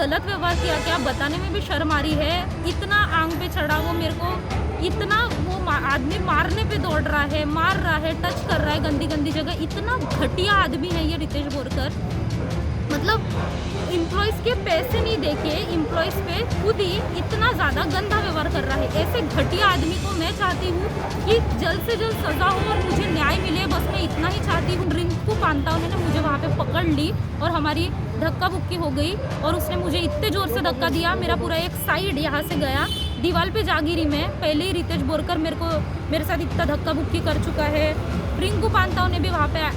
गलत व्यवहार किया, क्या बताने में भी शर्म आ रही है। इतना आंग पे चढ़ा वो मेरे को, इतना वो आदमी मारने पे दौड़ रहा है, मार रहा है, टच कर रहा है गंदी गंदी जगह। इतना घटिया आदमी है ये रितेश बोरकर। मतलब एम्प्लॉयज़ के पैसे नहीं देके एम्प्लॉयज़ पे खुद ही इतना ज़्यादा गंदा व्यवहार कर रहा है। ऐसे घटिया आदमी को मैं चाहती हूँ कि जल्द से जल्द सज़ा हो और मुझे न्याय मिले, बस मैं इतना ही चाहती हूँ। रिंकू पांताव ने मुझे वहाँ पे पकड़ ली और हमारी धक्का बुक्की हो गई और उसने मुझे इतने ज़ोर से धक्का दिया, मेरा पूरा एक साइड यहाँ से गया, दीवार पे जा गिरी मैं। पहले ही रितेश बोरकर मेरे साथ इतना धक्का बुक्की कर चुका है। रिंकू पांताव ने भी वहाँ पे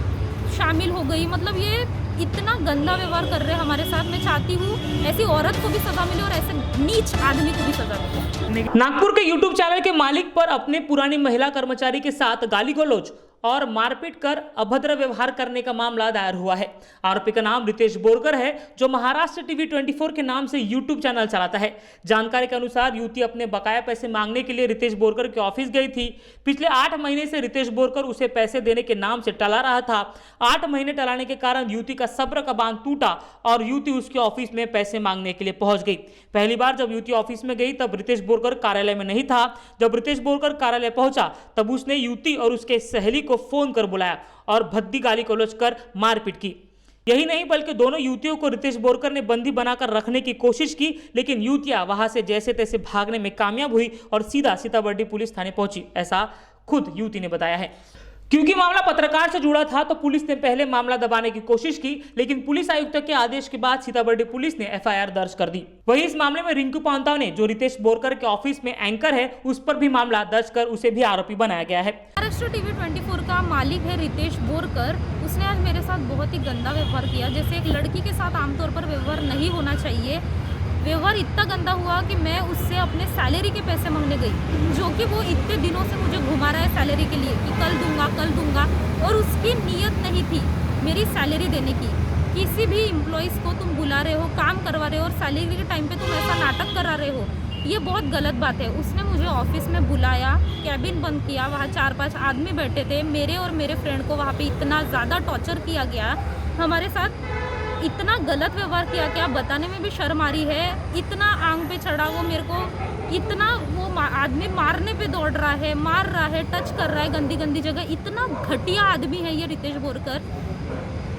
शामिल हो गई। मतलब ये इतना गंदा व्यवहार कर रहे हैं हमारे साथ। मैं चाहती हूँ ऐसी औरत को भी सजा मिले और ऐसे नीच आदमी को भी सजा मिले। नागपुर के यूट्यूब चैनल के मालिक पर अपने पुरानी महिला कर्मचारी के साथ गाली गलौज और मारपीट कर अभद्र व्यवहार करने का मामला दायर हुआ है। आरोपी का नाम रितेश बोरकर है, जो महाराष्ट्र टीवी 24 के नाम से यूट्यूब चैनल चलाता है। जानकारी के अनुसार युवती अपने बकाया पैसे मांगने के लिए रितेश बोरकर के ऑफिस गई थी। पिछले 8 महीने से रितेश बोरकर उसे पैसे देने के नाम से टला रहा था। 8 महीने टलाने के कारण युवती का सब्र का बांध टूटा और युवती उसके ऑफिस में पैसे मांगने के लिए पहुंच गई। पहली बार जब युवती ऑफिस में गई तब रितेश बोरकर कार्यालय में नहीं था। जब रितेश बोरकर कार्यालय पहुंचा तब उसने युवती और उसके सहेली को फोन कर बुलाया और भद्दी गाली गलौज कर मारपीट की। यही नहीं बल्कि दोनों युवतियों को रितेश बोरकर ने बंदी बनाकर रखने की कोशिश की, लेकिन युवतियां वहां से जैसे तैसे भागने में कामयाब हुई और सीधा सीताबर्डी पुलिस थाने पहुंची, ऐसा खुद युवती ने बताया है। क्योंकि मामला पत्रकार से जुड़ा था तो पुलिस ने पहले मामला दबाने की कोशिश की, लेकिन पुलिस आयुक्त के आदेश के बाद सीताबर्डी पुलिस ने एफआईआर दर्ज कर दी। वहीं इस मामले में रिंकू पांताव ने, जो रितेश बोरकर के ऑफिस में एंकर है, उस पर भी मामला दर्ज कर उसे भी आरोपी बनाया गया है। महाराष्ट्र टीवी 24 का मालिक है रितेश बोरकर। उसने आज मेरे साथ बहुत ही गंदा व्यवहार किया, जैसे एक लड़की के साथ आमतौर पर व्यवहार नहीं होना चाहिए। व्यवहार इतना गंदा हुआ कि मैं उससे अपने सैलरी के पैसे मांगने गई, जो कि वो इतने दिनों से मुझे घुमा रहा है सैलरी के लिए कि कल दूंगा, और उसकी नीयत नहीं थी मेरी सैलरी देने की। किसी भी एम्प्लॉइज़ को तुम बुला रहे हो, काम करवा रहे हो और सैलरी के टाइम पे तुम ऐसा नाटक करा रहे हो, ये बहुत गलत बात है। उसने मुझे ऑफिस में बुलाया, कैबिन बंद किया, वहाँ 4-5 आदमी बैठे थे। मेरे और मेरे फ्रेंड को वहाँ पे इतना ज़्यादा टॉर्चर किया गया, हमारे साथ इतना गलत व्यवहार किया, क्या बताने में भी शर्म आ रही है। इतना आंग पे चढ़ा वो मेरे को, इतना वो आदमी मारने पे दौड़ रहा है, मार रहा है, टच कर रहा है गंदी गंदी जगह। इतना घटिया आदमी है ये रितेश बोरकर।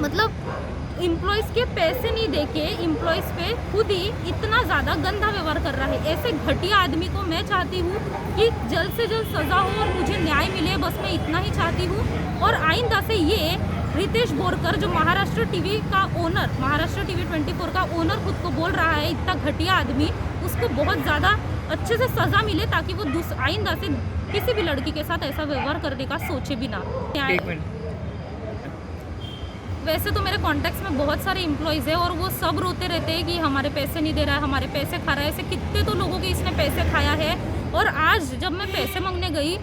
मतलब एम्प्लॉयज़ के पैसे नहीं देके एम्प्लॉयज़ पे खुद ही इतना ज़्यादा गंदा व्यवहार कर रहा है। ऐसे घटिया आदमी को मैं चाहती हूँ कि जल्द से जल्द सज़ा हो और मुझे न्याय मिले, बस मैं इतना ही चाहती हूँ। और आइंदा से ये रितेश बोरकर, जो महाराष्ट्र टीवी का ओनर, महाराष्ट्र टीवी 24 का ओनर खुद को बोल रहा है, इतना घटिया आदमी, उसको बहुत ज़्यादा अच्छे से सज़ा मिले ताकि वो आइंदा से किसी भी लड़की के साथ ऐसा व्यवहार करने का सोचे भी ना। वैसे तो मेरे कॉन्टैक्ट्स में बहुत सारे एम्प्लॉयज़ हैं और वो सब रोते रहते हैं कि हमारे पैसे नहीं दे रहा है, हमारे पैसे खा रहा है। ऐसे कितने तो लोगों के इसने पैसे खाया है। और आज जब मैं पैसे मांगने गई,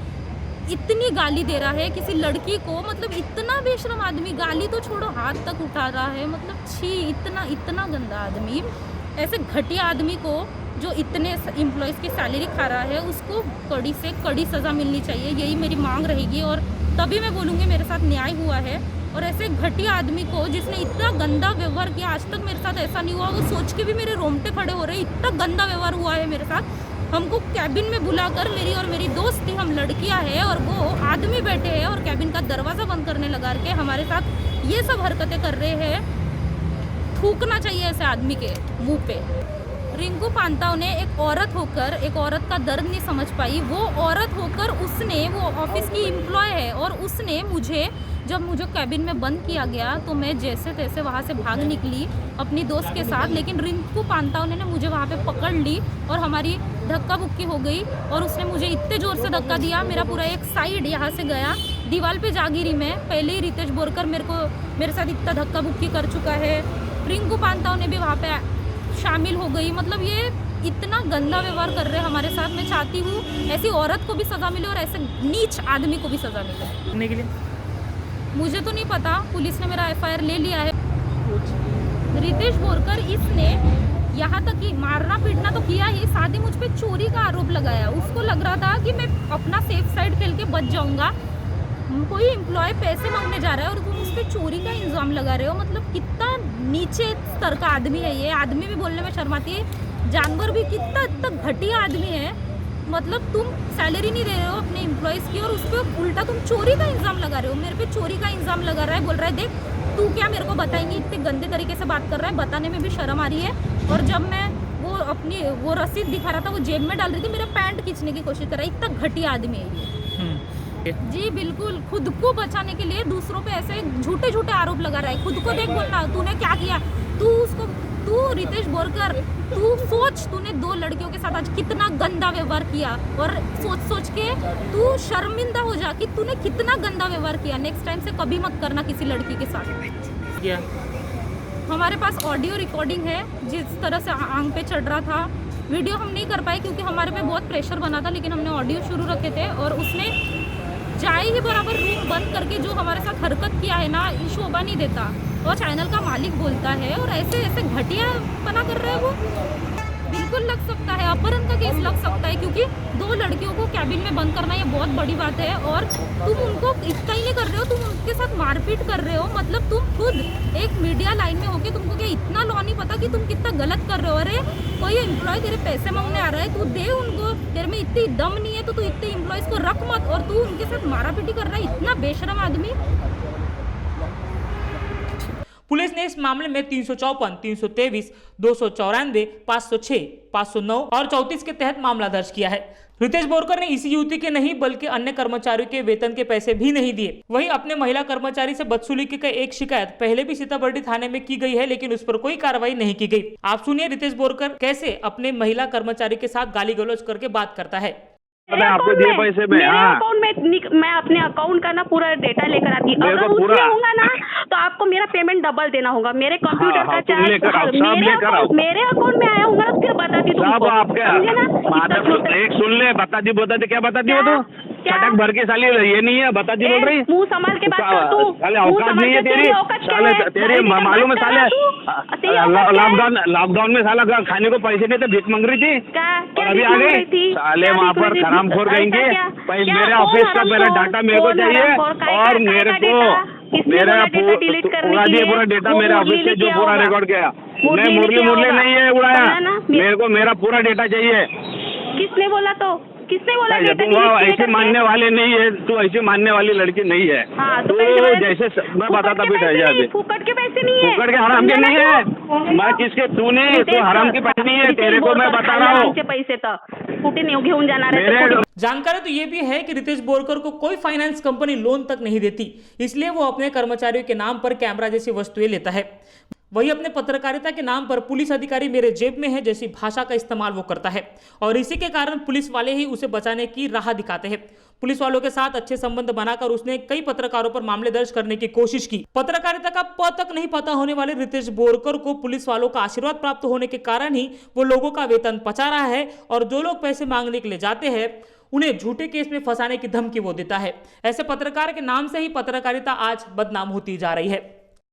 इतनी गाली दे रहा है किसी लड़की को। मतलब इतना बेशरम आदमी, गाली तो छोड़ो हाथ तक उठा रहा है। मतलब छी, इतना गंदा आदमी। ऐसे घटिया आदमी को जो इतने एम्प्लॉयज़ की सैलरी खा रहा है, उसको कड़ी से कड़ी सज़ा मिलनी चाहिए, यही मेरी मांग रहेगी। और तभी मैं बोलूँगी मेरे साथ न्याय हुआ है। और ऐसे घटिया आदमी को, जिसने इतना गंदा व्यवहार किया, आज तक मेरे साथ ऐसा नहीं हुआ, वो सोच के भी मेरे रोंगटे खड़े हो रहे हैं, इतना गंदा व्यवहार हुआ है मेरे साथ। हमको कैबिन में बुलाकर, मेरी और मेरी दोस्त थी, हम लड़कियां हैं और वो आदमी बैठे हैं और कैबिन का दरवाज़ा बंद करने लगा के हमारे साथ ये सब हरकतें कर रहे हैं। थूकना चाहिए ऐसे आदमी के मुंह पे। रिंकू पांताव ने एक औरत होकर, एक औरत का दर्द नहीं समझ पाई। वो औरत होकर उसने, वो ऑफिस की एम्प्लॉय है और उसने मुझे, जब मुझे कैबिन में बंद किया गया तो मैं जैसे तैसे वहाँ से भाग निकली अपनी दोस्त के साथ, लेकिन रिंकू पांताव ने मुझे वहाँ पे पकड़ ली और हमारी धक्का बुक्की हो गई। और उसने मुझे इतने ज़ोर से धक्का दिया, मेरा पूरा एक साइड यहाँ से गया, दीवार पे जा गिरी मैं। पहले ही रितेश बोरकर मेरे साथ इतना धक्का बुक्की कर चुका है। रिंकू पांताव ने भी वहाँ पे शामिल हो गई। मतलब ये इतना गंदा व्यवहार कर रहे हैं हमारे साथ। मैं चाहती हूँ ऐसी औरत को भी सज़ा मिले और ऐसे नीच आदमी को भी सज़ा मिले। के लिए मुझे तो नहीं पता, पुलिस ने मेरा एफआईआर ले लिया है। रितेश बोरकर, इसने यहाँ तक कि मारना पीटना तो किया ही, साथ ही मुझ पे चोरी का आरोप लगाया। उसको लग रहा था कि मैं अपना सेफ साइड खेल के बच जाऊँगा। कोई एम्प्लॉय पैसे मांगने जा रहा है और तुम उस पर चोरी का इल्ज़ाम लगा रहे हो। मतलब कितना नीचे स्तर का आदमी है ये। आदमी भी बोलने में शर्माती है, जानवर भी। कितना घटिया आदमी है। मतलब तुम सैलरी नहीं दे रहे हो अपने एम्प्लॉयज़ की और उस पर उल्टा तुम चोरी का इल्ज़ाम लगा रहे हो। मेरे पे चोरी का इल्ज़ाम लगा रहा है, बोल रहा है देख तू क्या मेरे को बताएंगी। इतने गंदे तरीके से बात कर रहा है, बताने में भी शर्म आ रही है। और जब मैं वो अपनी वो रसीद दिखा रहा था, वो जेब में डाल रही थी, मेरा पैंट खींचने की कोशिश कर रहा है। इतना घटिया आदमी है ये। जी बिल्कुल, खुद को बचाने के लिए दूसरों पे ऐसे झूठे झूठे आरोप लगा रहा है। खुद को देख, बोलना तूने क्या किया। तू रितेश बोरकर, तू सोच, तूने 2 लड़कियों के साथ आज कितना गंदा व्यवहार किया। और सोच के तू शर्मिंदा हो जा कि तूने कितना गंदा व्यवहार किया। नेक्स्ट टाइम से कभी मत करना किसी लड़की के साथ। क्या हमारे पास ऑडियो रिकॉर्डिंग है, जिस तरह से आंख पे चढ़ रहा था। वीडियो हम नहीं कर पाए क्योंकि हमारे पे बहुत प्रेशर बना था, लेकिन हमने ऑडियो शुरू रखे थे। और उसने जाए ही बराबर रूम बंद करके जो हमारे साथ हरकत किया है ना, ये शोभा नहीं देता। और चैनल का मालिक बोलता है और ऐसे घटिया बना कर रहे हैं वो। बिल्कुल लग सकता है, अपहरण का केस लग सकता है, क्योंकि 2 लड़कियों को कैबिन में बंद करना ये बहुत बड़ी बात है। और तुम उनको इतना ही नहीं कर रहे हो, तुम उनके साथ मारपीट कर रहे हो। मतलब तुम खुद एक मीडिया लाइन में होके तुमको क्या इतना लॉ नहीं पता कि तुम कितना गलत कर रहे हो। अरे कोई एम्प्लॉय तेरे पैसे मांगने आ रहा है, तू दे उनको। तेरे में इतनी दम नहीं है तो तू इतने एम्प्लॉयज़ को रख मत, और तू उनके साथ मारापीटी कर रहा है। इतना बेशरम आदमी। पुलिस ने इस मामले में 354, 323, 294, 506, 509 और 34 के तहत मामला दर्ज किया है। रितेश बोरकर ने इसी युवती के नहीं बल्कि अन्य कर्मचारियों के वेतन के पैसे भी नहीं दिए। वहीं अपने महिला कर्मचारी से बदसलूकी की एक शिकायत पहले भी सीताबर्डी थाने में की गई है, लेकिन उस पर कोई कार्रवाई नहीं की गई। आप सुनिए रितेश बोरकर कैसे अपने महिला कर्मचारी के साथ गाली गलौज करके बात करता है। मैं आपको दिए पैसे में, मेरे अकाउंट में मैं अपने अकाउंट का ना पूरा डेटा लेकर आती हूँ। अगर उसमें होगा ना तो आपको मेरा पेमेंट डबल देना होगा। मेरे कंप्यूटर का चार्ज मेरे अकाउंट में आया होगा, फिर बताती तुमको। सब आपके एक सुन ले, बताती क्या बताती हो तू? चटक भर के साली ये नहीं है, बताती बोल रही। मुंह संभाल के बात कर तू। साले औकात नहीं है तेरी मालूम है साले। लॉकडाउन में साला खाने को पैसे नहीं थे, भीख मांग रही थी और अभी आ गई साले वहाँ पर हरामखोर कहेंगे। मेरे ऑफिस का मेरा डाटा मेरे को चाहिए और मेरे को मेरा पूरा डेटा मेरे ऑफिस से जो पूरा रिकॉर्ड किया। मैं मुरली नहीं है उड़ाया, मेरे को मेरा पूरा डेटा चाहिए। किसने बोला? तो किसने बोला? ऐसे मानने वाले नहीं है, तू ऐसे मानने वाली लड़की नहीं है। हाँ, तो जैसे मैं बताता भी रह फुकट के पैसे नहीं है, फुकट के हराम के नहीं है। मैं किसके तू नहीं, तू हराम की पत्नी है, तेरे को मैं बता रहा हूँ। पैसे तो फुटे नहीं घेऊन जाना। जानकारी तो ये भी है कि रितेश बोरकर को कोई फाइनेंस कंपनी लोन तक नहीं देती, इसलिए वो अपने कर्मचारियों के नाम पर कैमरा जैसी वस्तुएं लेता है। वही अपने पत्रकारिता के नाम पर पुलिस अधिकारी मेरे जेब में है जैसी भाषा का इस्तेमाल वो करता है, और इसी के कारण पुलिस वाले ही उसे बचाने की राह दिखाते हैं। पुलिस वालों के साथ अच्छे संबंध बनाकर उसने कई पत्रकारों पर मामले दर्ज करने की कोशिश की। पत्रकारिता का प तक नहीं पता होने वाले रितेश बोरकर को पुलिस वालों का आशीर्वाद प्राप्त होने के कारण ही वो लोगों का वेतन पचा रहा है, और जो लोग पैसे मांगने के लिए जाते हैं उन्हें झूठे केस में फंसाने की धमकी वो देता है। ऐसे पत्रकार के नाम से ही पत्रकारिता आज बदनाम होती जा रही है।